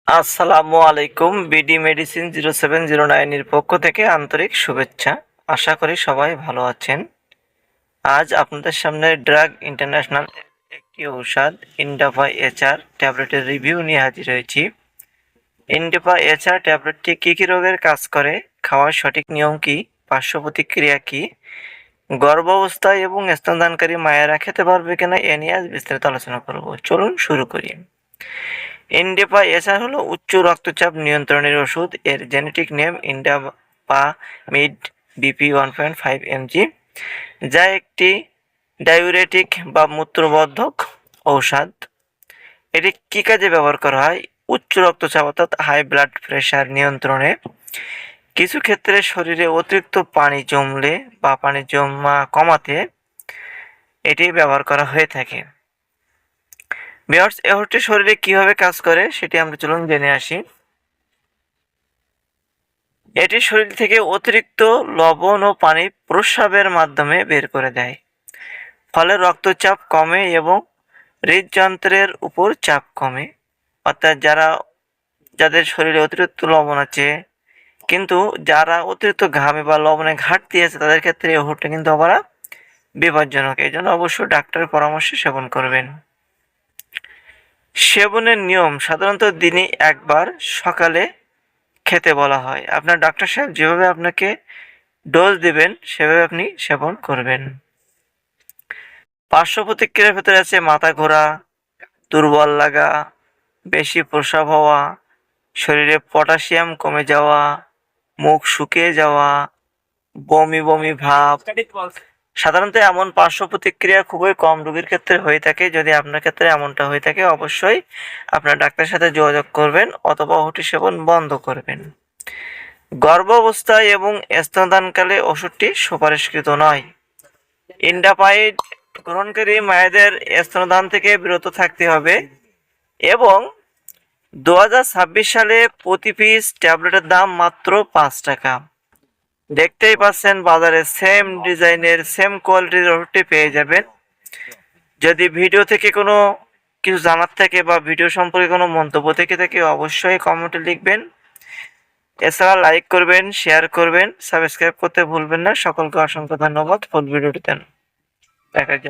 আসসালামু আলাইকুম। BD medicine 0709 এর পক্ষ থেকে আন্তরিক শুভেচ্ছা। আশা করি সবাই ভালো আছেন। আজ আপনাদের সামনে ড্রাগ ইন্টারন্যাশনাল একটি ঔষধ ইনডাভা এইচআর ট্যাবলেটের রিভিউ নিয়ে হাজির হয়েছি। ইনডাভা এইচআর ট্যাবলেটটি কী কী রোগের কাজ করে, খাওয়ার সঠিক নিয়ম কী, পার্শ্ব প্রতিক্রিয়া কী, গর্ভাবস্থায় এবং স্তনদানকারী মায়েরা খেতে পারবে কিনা এ নিয়ে আজ বিস্তারিত আলোচনা করব। চলুন শুরু করি। ইনডেপা এসআর হলো উচ্চ রক্তচাপ নিয়ন্ত্রণের ওষুধ। এর জেনেটিক নেম ইন্ডাপামিড বিপি 1.5 mg, যা একটি ডায়ুরেটিক বা মূত্রবর্ধক ঔষধ। এটি কী কাজে ব্যবহার করা হয়? উচ্চ রক্তচাপ অর্থাৎ হাই ব্লাড প্রেশার নিয়ন্ত্রণে, কিছু ক্ষেত্রে শরীরে অতিরিক্ত পানি জমলে বা পানি জমা কমাতে এটি ব্যবহার করা হয়ে থাকে। ভিউয়ার্স, এই ওষুধটি শরীরে কিভাবে কাজ করে সেটি আমরা চলুন জেনে আসি। এটি শরীর থেকে অতিরিক্ত লবণ ও পানি প্রস্রাবের মাধ্যমে বের করে দেয়, ফলে রক্তচাপ কমে এবং হৃদযন্ত্রের উপর চাপ কমে। অর্থাৎ যাদের শরীরে অতিরিক্ত লবণ আছে, কিন্তু যারা অতিরিক্ত ঘামে বা লবণের ঘাটতি আছে, তাদের ক্ষেত্রে এই ওষুধটা কিন্তু আবার বিপজ্জনক। এই জন্য অবশ্যই ডাক্তারের পরামর্শে সেবন করবেন। সেবনের নিয়ম সাধারণত দিনে একবার সকালে খেতে বলা হয়। আপনার ডাক্তার সাহেব যেভাবে আপনাকে ডোজ দেবেন সেভাবে আপনি সেবন করবেন। পার্শ্ব প্রতিক্রিয়ার ভেতরে আছে মাথা ঘোরা, দুর্বল লাগা, বেশি প্রস্রাব হওয়া, শরীরে পটাশিয়াম কমে যাওয়া, মুখ শুকিয়ে যাওয়া, বমি বমি ভাব। সাধারণত এমন পার্শ্ব প্রতিক্রিয়া খুবই কম রোগীর ক্ষেত্রে হয়ে থাকে। যদি আপনার ক্ষেত্রে এমনটা হয়ে থাকে, অবশ্যই আপনার ডাক্তারের সাথে যোগাযোগ করবেন অথবা ওষুধ সেবন বন্ধ করবেন। গর্ভাবস্থায় এবং স্তনদানকালে ওষুধটি সুপারিশকৃত নয়। ইনডাপাইড গ্রহণকারী মায়েদের স্তনদান থেকে বিরত থাকতে হবে এবং 2026 সালে প্রতি পিস ট্যাবলেটের দাম মাত্র 5 টাকা। দেখতেই পাচ্ছেন বাজারে সেম ডিজাইনের সেম কোয়ালিটির ওষুধটি পেয়ে যাবেন। যদি ভিডিও থেকে কোনো কিছু জানার থাকে বা ভিডিও সম্পর্কে কোনো মন্তব্য থেকে থাকে, অবশ্যই কমেন্টে লিখবেন। এছাড়া লাইক করবেন, শেয়ার করবেন, সাবস্ক্রাইব করতে ভুলবেন না। সকলকে অসংখ্য ধন্যবাদ। ফুল ভিডিওটি দেন দেখার জন্য।